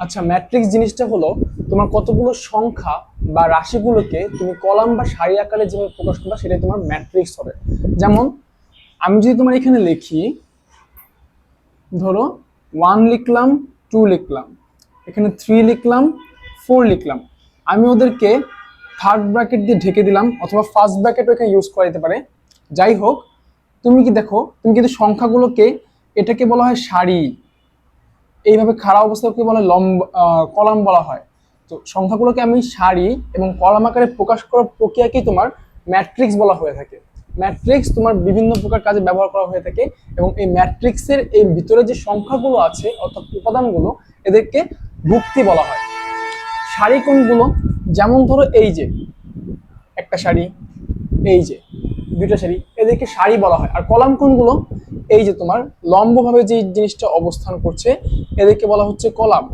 আচ্ছা, ম্যাট্রিক্স জিনিসটা হলো তোমার কতগুলো সংখ্যা বা রাশিগুলোকে তুমি কলাম বা সারি আকারে যেভাবে প্রকাশ করবে সেটাই তোমার ম্যাট্রিক্স হবে। যেমন আমি যদি তোমার এখানে লিখি, ধরো 1 লিখলাম, 2 লিখলাম, এখানে 3 লিখলাম, 4 লিখলাম, আমি ওদেরকে থার্ড ব্র্যাকেট দিয়ে ঢেকে দিলাম অথবা ফার্স্ট ব্র্যাকেটও এখানে ইউজ করা যেতে পারে। যাই হোক, তুমি কি দেখো, তুমি কিন্তু সংখ্যাগুলোকে, এটাকে বলা হয় সারি, এইভাবে খাড়া অবস্থাকে বলা হয় কলাম বলা হয়। তো সংখ্যাগুলোকে আমি সারি এবং কলাম আকারে প্রকাশ করার প্রক্রিয়াকেই তোমার ম্যাট্রিক্স বলা হয়ে থাকে। ম্যাট্রিক্স তোমার বিভিন্ন প্রকার কাজে ব্যবহার করা হয়ে থাকে এবং এই ম্যাট্রিক্সের এই ভিতরে যে সংখ্যাগুলো আছে অর্থাৎ উপাদানগুলো, এদেরকে ভুক্তি বলা হয়। সারি কোনগুলো? যেমন ধরো এই যে একটা সারি, এই যে দুইটা সারি, এদেরকে সারি বলা হয়। আর কলাম কোনগুলো? এই যে তোমার লম্বভাবে যে জিনিসটা অবস্থান করছে, এদেরকে বলা হচ্ছে কলাম।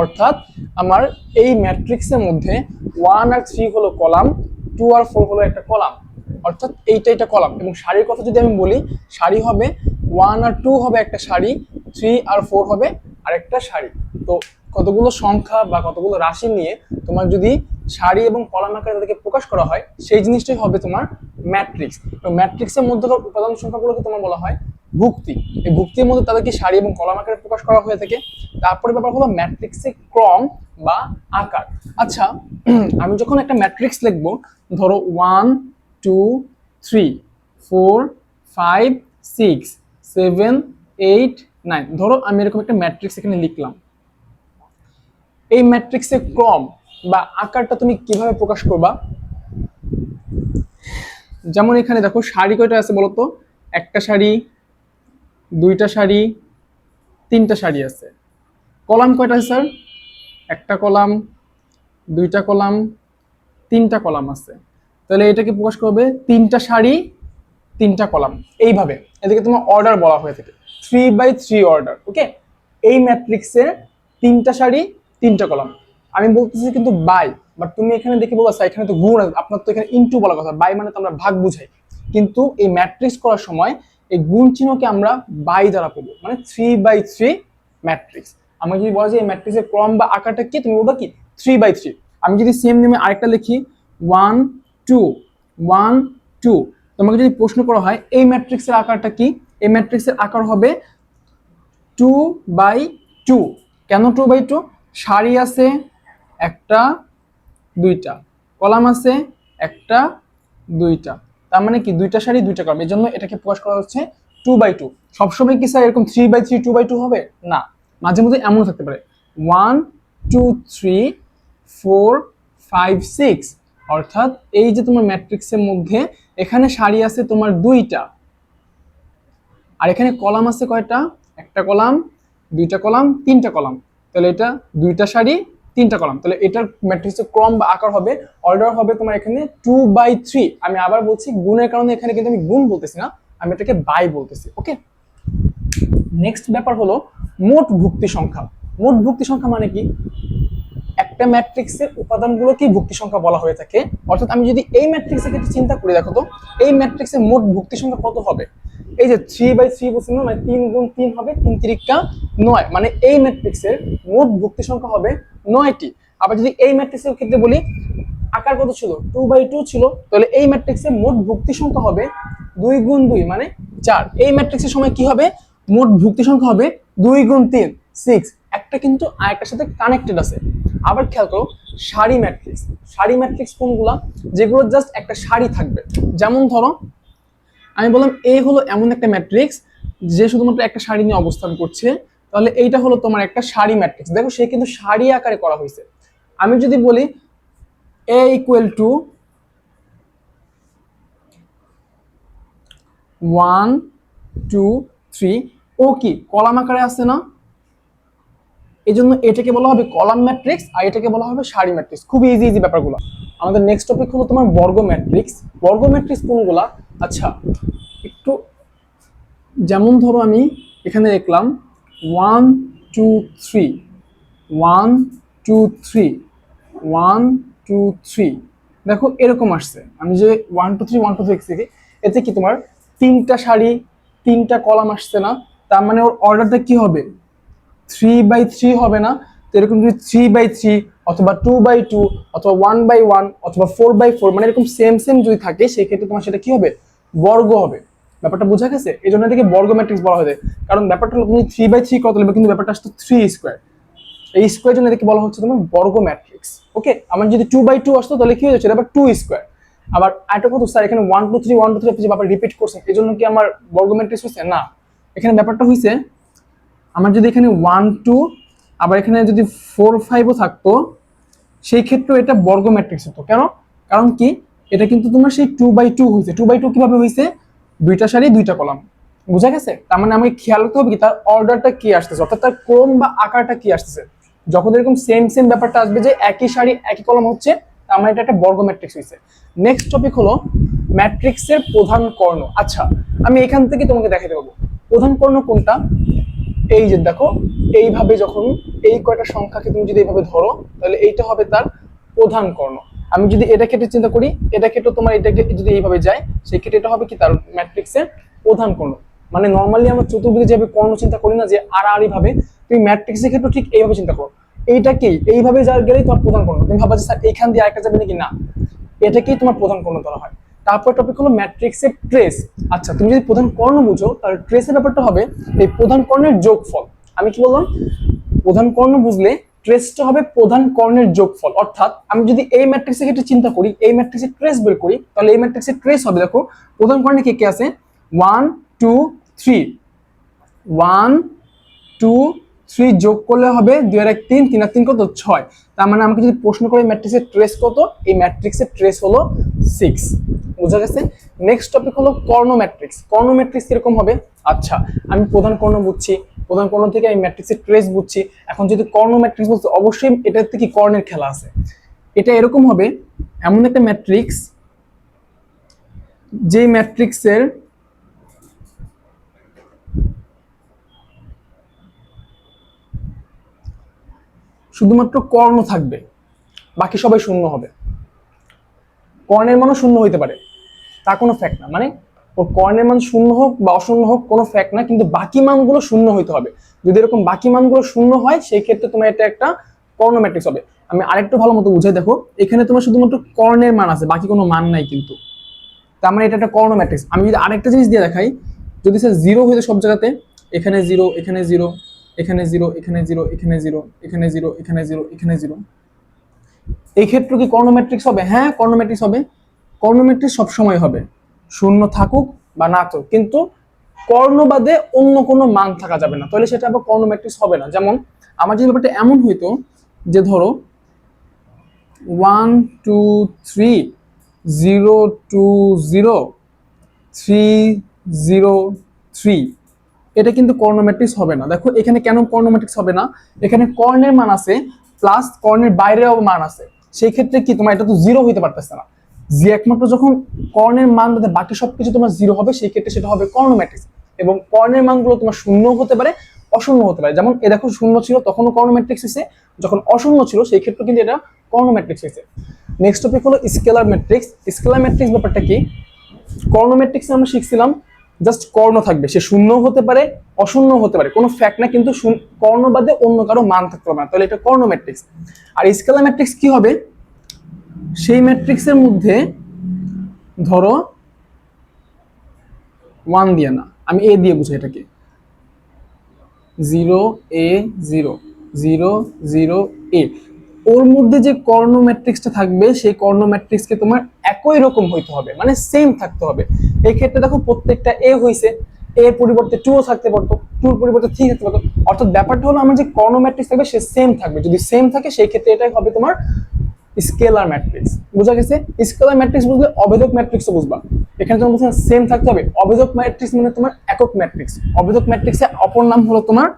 অর্থাৎ আমার এই ম্যাট্রিক্সের মধ্যে 1 আর 3 হলো কলাম, 2 আর 4 হলো একটা কলাম, অর্থাৎ এইটা কলাম। এবং সারির কথা যদি আমি বলি, সারি হবে 1 আর 2 হবে একটা সারি, 3 আর 4 হবে আরেকটা সারি। তো কতগুলো সংখ্যা বা কতগুলো রাশি নিয়ে তোমার যদি সারি এবং কলাম আকারে তাদেরকে প্রকাশ করা হয়, সেই জিনিসটাই হবে তোমার ম্যাট্রিক্স। এবং ম্যাট্রিক্সের মধ্যকার উপাদান সংখ্যাগুলোকে তোমার বলা হয় ভুক্তি। এই ভুক্তির মধ্যে তাদেরকে সারি এবং কলাম আকারে প্রকাশ করা হয়ে থাকে। তারপরে ব্যাপার হলো ম্যাট্রিক্সের ক্রম বা আকার। আচ্ছা, আমি যখন একটা ম্যাট্রিক্স লিখবো, ধরো 1 2 3 4 5 6 7 8 9, ধরো আমি এরকম একটা ম্যাট্রিক্স এখানে লিখলাম। এই ম্যাট্রিক্সের ক্রম বা আকারটা তুমি কিভাবে প্রকাশ করবা? যেমন এখানে দেখো সারি কয়টা আছে বলতো? একটা সারি, দুইটা সারি, তিনটা সারি আছে। কলাম কয়টা আছে স্যার? একটা কলাম, দুইটা কলাম, তিনটা কলাম আছে। তাহলে এটাকে প্রকাশ করবে তিনটা সারি, তিনটা কলাম, এইভাবে। এটাকে তোমার অর্ডার বলা হয়ে থাকে, 3 by 3 অর্ডার। ওকে, এই ম্যাট্রিক্সের তিনটা সারি, তিনটা কলাম। আমি বলতেছি কিন্তু বাই, বাট তুমি এখানে দেখে বলছো এখানে তো গুণ, আপনার তো এখানে ইনটু বলা কথা, বাই মানে তো আমরা ভাগ বুঝাই। কিন্তু এই ম্যাট্রিক্স করার সময় এই গুণ চিহ্নকে আমরা বাই দ্বারা পড়বো, মানে 3 by 3 ম্যাট্রিক্স। আমি যদি বলা যে এই ম্যাট্রিক্সের ক্রম বা আকারটা কি, তুমি বলবা কি 3 by 3। আমি যদি সেম নেমে আরেকটা লিখি 1 2 1 2, তোমাকে যদি প্রশ্ন করা হয় এই ম্যাট্রিক্সের আকারটা কি, এই ম্যাট্রিক্সের আকার হবে 2 by 2। কেন 2 by 2? সারি আছে একটা, দুইটা, কলাম আছে একটা, দুইটা, তার মানে কি দুইটা সারি দুইটা কলাম, এই জন্য এটাকে প্রকাশ করা হচ্ছে 2 by 2। সবসময় কি স্যার এরকম 3 by 3 2 by 2 হবে না, মাঝে মধ্যে এমন থাকতে পারে 1 2 3 4 5 6। অর্থাৎ এই যে তোমার ম্যাট্রিক্সের মধ্যে এখানে সারি আছে তোমার দুইটা, আর এখানে কলাম আছে কয়টা? একটা কলাম, দুইটা কলাম, তিনটা কলাম। তাহলে এটা দুইটা সারি, তিনটা কলাম। তাহলে এটার ম্যাট্রিক্সের ক্রম বা আকার হবে, অর্ডার হবে তোমার এখানে 2 by 3। আমি আবার বলছি গুণের কারণে এখানে কিন্তু আমি গুণ বলতেছি না, আমি এটাকে বাই বলতেছি। ওকে, নেক্সট ব্যাপার হলো মোট ভুক্তি সংখ্যা। মোট ভুক্তি সংখ্যা মানে কি? একটা ম্যাট্রিক্সের উপাদানগুলোকেই ভুক্তি সংখ্যা বলা হয়ে থাকে। অর্থাৎ আমি যদি এই ম্যাট্রিক্সের ক্ষেত্রে চিন্তা করি, দেখো তো এই ম্যাট্রিক্সের মোট ভুক্তি সংখ্যা কত হবে? এই যে 3 by 3 বলছি না, মানে 3 গুণ 3 হবে 3 তিরিকা 9, মানে এই ম্যাট্রিক্সের মোট ভুক্তি সংখ্যা হবে 9টি। আবার যদি এই ম্যাট্রিক্সের ক্ষেত্রে বলি আকার কত ছিল? 2 by 2 ছিল, তাহলে এই ম্যাট্রিক্সের মোট ভুক্তি সংখ্যা হবে 2 গুণ 2 মানে 4। এই ম্যাট্রিক্সের সময় কি হবে? মোট ভুক্তি সংখ্যা হবে 2 গুণ 3 6। একটা কিন্তু আরেকটার সাথে কানেক্টেড আছে। আবার খেয়াল করো সারি ম্যাট্রিক্স। সারি ম্যাট্রিক্স কোনগুলা? যেগুলো জাস্ট একটা সারি থাকবে। যেমন ধরো আমি বললাম এ হলো এমন একটা ম্যাট্রিক্স যে শুধুমাত্র একটা সারি নিয়ে অবস্থান করছে, তাহলে এইটা হলো তোমার একটা সারি ম্যাট্রিক্স। দেখো সে কিন্তু সারি আকারে করা হয়েছে। আমি যদি বলি a equal to 1 2 3, ও কি কলাম আকারে আছে না? এই জন্য এটাকে বলা হবে কলাম ম্যাট্রিক্স, আর এটাকে বলা হবে সারি ম্যাট্রিক্স। খুব ইজি ইজি ব্যাপারগুলো। আমাদের নেক্সট টপিক হলো তোমার বর্গ ম্যাট্রিক্স। বর্গ ম্যাট্রিক্স কোনগুলা? আচ্ছা, একটু যেমন ধরো আমি এখানে লিখলাম 1 2 3 1 2 3 1 2 3, দেখো এরকম আসছে। আমি যে 1 2 3 1 2 3 লিখছি, এতে কি তোমার তিনটা সারি, তিনটা কলাম আসছে না? তার মানে ওর অর্ডারটা কি হবে? 3/3 হবে না? তো এরকম যদি 3/3 অথবা 2/2 অথবা 1/1 অথবা 4/4 মানে এরকম সেম সেম যদি থাকে, সেই ক্ষেত্রে তোমার সেটা কি হবে? বর্গ হবে। ব্যাপারটা বোঝা গেছে? এই জন্য এটাকে বর্গ ম্যাট্রিক্স বলা হয়। কারণ ব্যাপারটা হলো তুমি 3/3 কত লিখবে, কিন্তু ব্যাপারটা আসতো 3 স্কোয়ার। এই স্কোয়ার জন্য এটাকে বলা হচ্ছে তোমার বর্গ ম্যাট্রিক্স। ওকে, আমার যদি 2/2 আসতো তাহলে কি হয়ে যাচ্ছে, এটা আবার 2 স্কোয়ার। আবার আরেকটা কথা, স্যার এখানে 1 2 3 1 2 3 আপনি যে ব্যাপার রিপিট করছেন, এই জন্য কি আমার বর্গ ম্যাট্রিক্স হয়েছে? না, এখানে ব্যাপারটা হয়েছে আমার যদি এখানে 1 2 আবার এখানে যদি 4 5ও থাকতো, সেই ক্ষেত্রে এটা বর্গ ম্যাট্রিক্স হতো। কেন? কারণ কি, এটা কিন্তু তোমার সেই 2/2 হয়েছে। 2/2 কিভাবে হয়েছে? দুইটা সারি দুইটা কলাম। বুঝা গেছে? তার মানে আমাকে খেয়াল করতে হবে কি তার অর্ডারটা কি আসতেছে, অর্থাৎ তার ক্রম বা আকারটা কি আসতেছে। যখন এরকম সেম সেম ব্যাপারটা আসবে যে একই সারি একই কলাম হচ্ছে, তার মানে এটা একটা বর্গ ম্যাট্রিক্স হয়েছে। নেক্সট টপিক হলো ম্যাট্রিক্সের প্রধান কর্ণ। আচ্ছা, আমি এখান থেকে তোমাকে দেখাতে পারবো প্রধান কর্ণ কোনটা। এই যে দেখো, এইভাবে যখন এই কয়টা সংখ্যাকে তুমি যদি এইভাবে ধরো, তাহলে এইটা হবে তার প্রধান কর্ণ। আমি যদি এটা কেটে চিন্তা করি, এটা কেটে তোমার এটাকে যদি এইভাবে যায়, সেই ক্ষেত্রে এটা হবে কি তার ম্যাট্রিক্সের প্রধান কর্ণ। মানে নর্মালি আমরা চতুর্ভুজে যেভাবে কর্ণ চিন্তা করি না, যে আড়াআড়ি ভাবে, তুমি ম্যাট্রিক্সের ক্ষেত্রে ঠিক এইভাবে চিন্তা করো। এইটাকেই এইভাবে যা গেলেই তোমার প্রধান কর্ণ। তুমি ভাবা যে স্যার এইখান দিয়ে আরেকটা যাবে নাকি? না, এটাকেই তোমার প্রধান কর্ণ ধরা হয়। তারপর টপিক হলো ম্যাট্রিক্সের ট্রেস। আচ্ছা, তুমি যদি প্রধান কর্ণ বুঝো, তাহলে ট্রেসের ব্যাপারটা হবে এই প্রধান কর্ণের যোগফল। আমি কি বললাম? প্রধান কর্ণ বুঝলে ট্রেসটা হবে প্রধান কর্ণের যোগফল। অর্থাৎ আমি যদি এই ম্যাট্রিক্সের ক্ষেত্রে চিন্তা করি, এই ম্যাট্রিক্সের ট্রেস বের করি, তাহলে এই ম্যাট্রিক্সের ট্রেস হবে, দেখো প্রধান কর্ণে কে কে আছে? 1 2 3, 1 2 3 যোগ করলে হবে 2 আর 1 3, 3 আর 3 কত? 6। তার মানে আমাকে যদি প্রশ্ন করে ম্যাট্রিক্সের ট্রেস কত, এই ম্যাট্রিক্সের ট্রেস হলো 6। বুঝা গেছে? নেক্সট টপিক হলো কর্ণ ম্যাট্রিক্স। কর্ণ ম্যাট্রিক্স কিরকম হবে? আচ্ছা, আমি প্রধান কর্ণ বুঝছি, প্রধান কর্ণ থেকে আমি ম্যাট্রিক্সের ট্রেস বুঝছি। এখন যদি কর্ণ ম্যাট্রিক্স বলতে, অবশ্যই এটার থেকে কর্ণের খেলা আছে। এটা এরকম হবে, এমন একটা ম্যাট্রিক্স যে ম্যাট্রিক্সের শুধুমাত্র কর্ণ থাকবে, বাকি সবাই শূন্য হবে। কর্ণের মানও শূন্য হইতে পারে, তা কোনো ফ্যাক্ট না। মানে ওর কর্ণের মান শূন্য হোক বা অশূন্য হোক কোনো ফ্যাক্ট না, কিন্তু বাকি মানগুলো শূন্য হইতে হবে। যদি এরকম বাকি মানগুলো শূন্য হয়, সেই ক্ষেত্রে তোমার এটা একটা কর্ণ ম্যাট্রিক্স হবে। আমি আরেকটু ভালো মতো বুঝাই, দেখো এখানে তোমার শুধুমাত্র কর্ণের মান আছে, বাকি কোনো মান নাই কিন্তু। তার মানে এটা একটা কর্ণ ম্যাট্রিক্স। আমি যদি আরেকটা জিনিস দিয়ে দেখাই, যদি স্যার জিরো হইতো সব জায়গাতে, এখানে জিরো, এখানে জিরো, এখানে জিরো, এখানে জিরো, এখানে জিরো, এখানে জিরো, এখানে জিরো, এখানে জিরো, এই ক্ষেত্রে কি কর্ণ ম্যাট্রিক্স হবে? হ্যাঁ, কর্ণ ম্যাট্রিক্স হবে। কর্ণ ম্যাট্রিক্স সবসময় হবে, শূন্য থাকুক বা না থাকুক, কিন্তু কর্ণ বাদে অন্য কোনো মান থাকা যাবে না, তাহলে সেটা আবার কর্ণ ম্যাট্রিক্স হবে না। যেমন আমার যদি ব্যাপারটা এমন হইতো যে ধরো 1 2 3 0 2 0 3 0 3, এটা কিন্তু কর্ণ ম্যাট্রিক্স হবে না। দেখো এখানে কেন কর্ণ ম্যাট্রিক্স হবে না? এখানে কর্ণের মান আছে প্লাস কর্ণের বাইরেও মান আছে, সেই ক্ষেত্রে কি তোমার এটা তো জিরো হইতে পারতেছে না। যে একমাত্র যখন কর্ণের মান বাদে বাকি সবকিছু তোমার জিরো হবে, সেই ক্ষেত্রে সেটা হবে কর্ণ ম্যাট্রিক্স। এবং কর্ণের মানগুলো তোমার শূন্য হতে পারে, অশূন্য হতে পারে। যেমন এ দেখো, শূন্য ছিল তখনও কর্ণ ম্যাট্রিক্স হয়েছে, যখন অশূন্য ছিল সেই ক্ষেত্রে কিন্তু এটা কর্ণ ম্যাট্রিক্স হয়েছে। নেক্সট টপিক হলো স্কেলার ম্যাট্রিক্স। স্কেলার ম্যাট্রিক্স ব্যাপারটা কি? কর্ণ ম্যাট্রিক্সে আমরা শিখছিলাম জাস্ট কর্ণ থাকবে, সে শূন্য হতে পারে, অশূন্য হতে পারে, কোনো ফ্যাক্ট না, কিন্তু কর্ণ বাদে অন্য কারো মান থাকতে পারে না, তাহলে এটা কর্ণ ম্যাট্রিক্স। আর স্কেলার ম্যাট্রিক্স কি হবে? সেই ম্যাট্রিক্সের মধ্যে ধরো 1 দিয়ে না, আমি এ দিয়ে বুঝাই এটাকে, 0 a 0 0 0 a, ওর মধ্যে যে কর্ণ ম্যাট্রিক্সটা থাকবে, সেই কর্ণ ম্যাট্রিক্সকে তোমার একই রকম হইতে হবে, মানে সেম থাকতে হবে। এই ক্ষেত্রে দেখো প্রত্যেকটা এ হইছে, এর পরিবর্তে 2 থাকতে পারতো, 2 এর পরিবর্তে 3 থাকতে পারতো। অর্থাৎ ব্যাপারটা হলো আমার যে কর্ণ ম্যাট্রিক্স থাকবে সে সেম থাকবে। যদি সেম থাকে সেই ক্ষেত্রে এটাই হবে তোমার স্কেলার ম্যাট্রিক্স। বুঝা গেছে? স্কেলার ম্যাট্রিক্স বুঝলে অভেদক ম্যাট্রিক্সও বুঝবা। এখানে তোমার বলছেন সেম থাকতে হবে। অভেদক ম্যাট্রিক্স মানে তোমার একক ম্যাট্রিক্স। অভেদক ম্যাট্রিক্সের অপর নাম হলো তোমার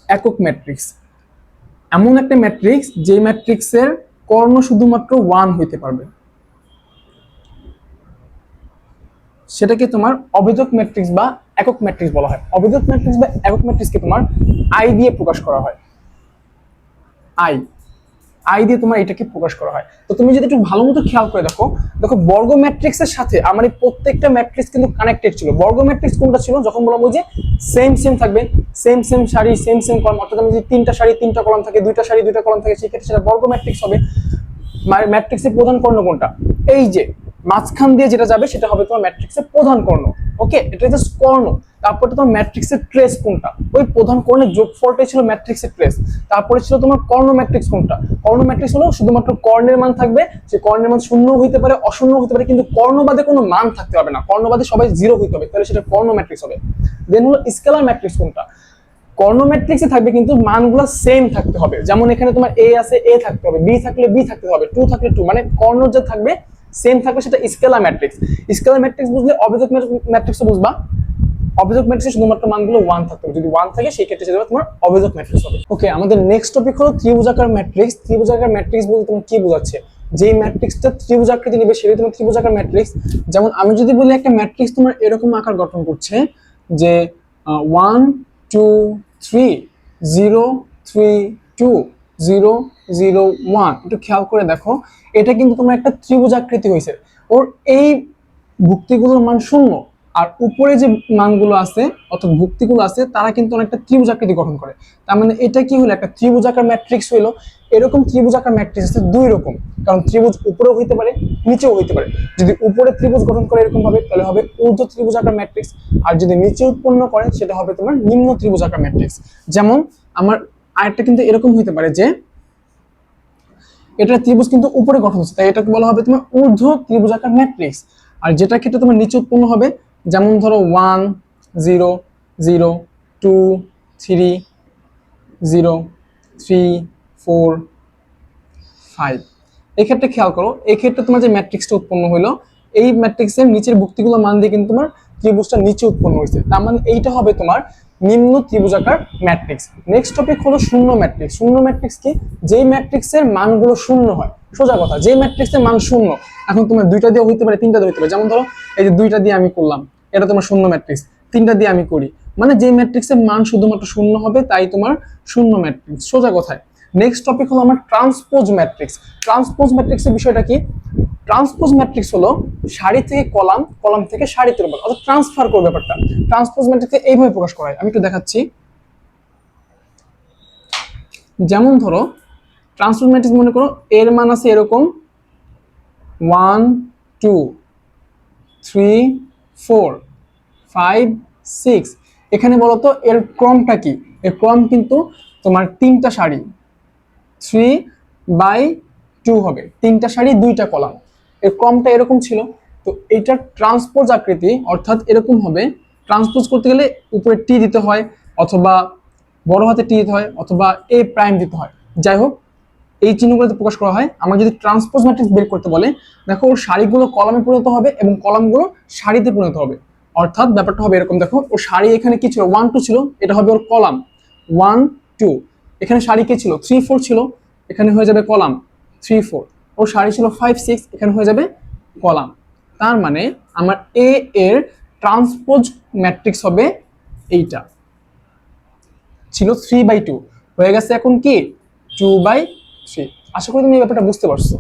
একক ম্যাট্রিক্স। এমন একটা ম্যাট্রিক্স যে ম্যাট্রিক্সের কর্ণ শুধুমাত্র 1 হইতে পারবে, সেটাকে তোমার অভেদক ম্যাট্রিক্স বা একক ম্যাট্রিক্স বলা হয়। অভেদক ম্যাট্রিক্স বা একক ম্যাট্রিক্সকে তোমার আই দিয়ে প্রকাশ করা হয়। আই আই দিয়ে তোমার এটাকে প্রকাশ করা হয়। তো তুমি যদি একটু ভালো মতো খেয়াল করে দেখো, দেখো বর্গ ম্যাট্রিক্সের সাথে আমার এই প্রত্যেকটা ম্যাট্রিক্স কিন্তু কানেক্টেড ছিল। বর্গ ম্যাট্রিক্স কোনটা ছিল, যখন বললাম ওই যে সেম সেম থাকবে, সেম সেম সারি সেম সেম কলাম, অর্থাৎ যদি 3টা সারি 3টা কলাম থাকে, 2টা সারি 2টা কলাম থাকে, সেক্ষেত্রে সেটা বর্গ ম্যাট্রিক্স হবে। ম্যাট্রিক্সের প্রধান কর্ণ কোনটা, এই যে মাঝখান দিয়ে যেটা যাবে সেটা হবে তোমার ম্যাট্রিক্সের প্রধান কর্ণ। ওকে, এটা জাস্ট কর্ণ। তারপরে তোমার ম্যাট্রিক্সের ট্রেস কোনটা, ওই প্রধান কর্ণের যোগফলটাই ছিল ম্যাট্রিক্সের ট্রেস। তারপরে ছিল তোমার কর্ণ ম্যাট্রিক্স কোনটা, কর্ণ ম্যাট্রিক্স হলো শুধুমাত্র কর্ণের মান থাকবে, যে কর্ণের মান শূন্য হইতে পারে, অশূন্য হতে পারে, কিন্তু কর্ণবাদে কোনো মান থাকতে হবে না, কর্ণবাদে সবাই 0 হইতে হবে, তাহলে সেটা কর্ণ ম্যাট্রিক্স হবে। দেন হলো স্কেলার ম্যাট্রিক্স কোনটা, কর্ণ ম্যাট্রিক্সে থাকবে কিন্তু মানগুলো সেম থাকতে হবে, যেমন এখানে তোমার এ আছে এ থাকতে হবে, বি থাকলে বি থাকতে হবে, 2 থাকলে 2, মানে কর্ণ যে থাকবে সেম থাকবে, সেটা স্কেলার ম্যাট্রিক্স। স্কেলার ম্যাট্রিক্স বুঝলে অবেজক ম্যাট্রিক্সও বুঝবা। অবেজক ম্যাট্রিক্সে শুধুমাত্র মানগুলো 1 থাকতে হবে, যদি 1 থাকে সেই ক্ষেত্রে সেটা তোমার অবেজক ম্যাট্রিক্স হবে। ওকে, আমাদের নেক্সট টপিক হলো ত্রিভুজাকার ম্যাট্রিক্স। ত্রিভুজাকার ম্যাট্রিক্স বলতে তুমি কি বোঝাচ্ছে, যেই ম্যাট্রিক্সটা ত্রিভুজাকৃতি নেবে সেটাই তোমার ত্রিভুজাকার ম্যাট্রিক্স। যেমন আমি যদি বলি একটা ম্যাট্রিক্স তোমার এরকম আকার গঠন করছে যে 1 2 3 0 3 2 0 0 1, একটু খেয়াল করে দেখো, এটা কিন্তু তোমার একটা ত্রিভুজাকৃতি হয়েছে। ওর এই ভুক্তিগুলোর মান শূন্য, আর উপরে যে মানগুলো আছে অর্থাৎ ভুক্তিগুলো আছে তারা কিন্তু অনেকটা ত্রিভুজাকৃতি গঠন করে। তার মানে এটা কি হলো, একটা ত্রিভুজাকার ম্যাট্রিক্স হইলো। এরকম ত্রিভুজাকার ম্যাট্রিক্স আছে দুই রকম, কারণ ত্রিভুজ উপরেও হইতে পারে নিচেও হইতে পারে। যদি উপরে ত্রিভুজ গঠন করে এরকম ভাবে তাহলে হবে ঊর্ধ্ব ত্রিভুজাকার ম্যাট্রিক্স, আর যদি নিচে উৎপন্ন করে সেটা হবে তোমার নিম্ন ত্রিভুজাকার ম্যাট্রিক্স। যেমন আমার আরেকটা কিন্তু এরকম হইতে পারে যে এটা ত্রিভুজ কিন্তু উপরে গঠন হচ্ছে, তাই এটাকে বলা হবে তোমার ঊর্ধ্ব ত্রিভুজাকার ম্যাট্রিক্স। আর যেটা ক্ষেত্রে তোমার নিচে উৎপন্ন হবে, যেমন ধরো 1 0 0 2 3 0 3 4 5, এক্ষেত্রে খেয়াল করো, এক্ষেত্রে তোমার যে ম্যাট্রিক্সটা উৎপন্ন হলো, এই ম্যাট্রিক্সের নিচের ভুক্তিগুলো মান দিয়ে কিন্তু তোমার ত্রিভুজটা নিচে উৎপন্ন হয়েছে, তার মানে এইটা হবে তোমার নিম্ন ত্রিভুজাকার ম্যাট্রিক্স। নেক্সট টপিক হলো শূন্য ম্যাট্রিক্স। শূন্য ম্যাট্রিক্স কি, যেই ম্যাট্রিক্সের মানগুলো শূন্য হয়, সোজা কথা, যেই ম্যাট্রিক্সের মান শূন্য, এখন তোমার 2টা দিয়ে হইতে পারে 3টা দিয়ে হইতে পারে, যেমন ধরো এই যে 2টা দিয়ে আমি করলাম, এটা তোমার শূন্য ম্যাট্রিক্স, 3টা দিয়ে আমি করি, মানে যে ম্যাট্রিক্সের মান শুধুমাত্র শূন্য হবে তাই তোমার শূন্য ম্যাট্রিক্স, সোজা কথায়। নেক্সট টপিক হলো আমার ট্রান্সপোজ ম্যাট্রিক্স। ট্রান্সপোজ ম্যাট্রিক্সের বিষয়টা কি, ট্রান্সপোজ ম্যাট্রিক্স হলো সারি থেকে কলাম, কলাম থেকে সারিতে রূপান্তর, অর্থাৎ ট্রান্সফার করবে ব্যাপারটা। ট্রান্সপোজ ম্যাট্রিক্সে এইভাবে প্রকাশ করা হয়, আমি একটু দেখাচ্ছি। যেমন ধরো ট্রান্সপোজ ম্যাট্রিক্স মনে করো এর মান আছে এরকম 1 2 3 4 5 6, এখানে বলতো এর ক্রমটা কি, এর ক্রম কিন্তু তোমার 3টা সারি 3/2 হবে, 3টা সারি 2টা কলাম, এর ক্রমটা এরকম ছিল। তো এটা ট্রান্সপোজ আকৃতি, অর্থাৎ এরকম হবে। ট্রান্সপোজ করতে গেলে উপরে টি দিতে হয়, অথবা বড় হাতে টি দিতে হয়, অথবা এ প্রাইম দিতে হয়, যাই হোক এই চিহ্নগুলোতে প্রকাশ করা হয়। আমরা যদি ট্রান্সপোজ ম্যাট্রিক্স বের করতে বলে, দেখো ওর সারিগুলো কলামে পরিণত হবে এবং কলামগুলো সারিতে পরিণত হবে, অর্থাৎ ব্যাপারটা হবে এরকম। দেখো ওর সারি এখানে কি ছিল 1 2 ছিল, এটা হবে ওর কলাম 1 2, এখানে সারি কি ছিল 3 4 ছিল, এখানে হয়ে যাবে কলাম 3 4, ওর সারি ছিল 5 6, এখানে হয়ে যাবে কলাম। তার মানে আমার এ এর ট্রান্সপোজ ম্যাট্রিক্স হবে এইটা, ছিল 3/2, হয়ে গেছে এখন কি 2/3। আশা করি তুমি এই ব্যাপারটা বুঝতে পারছো।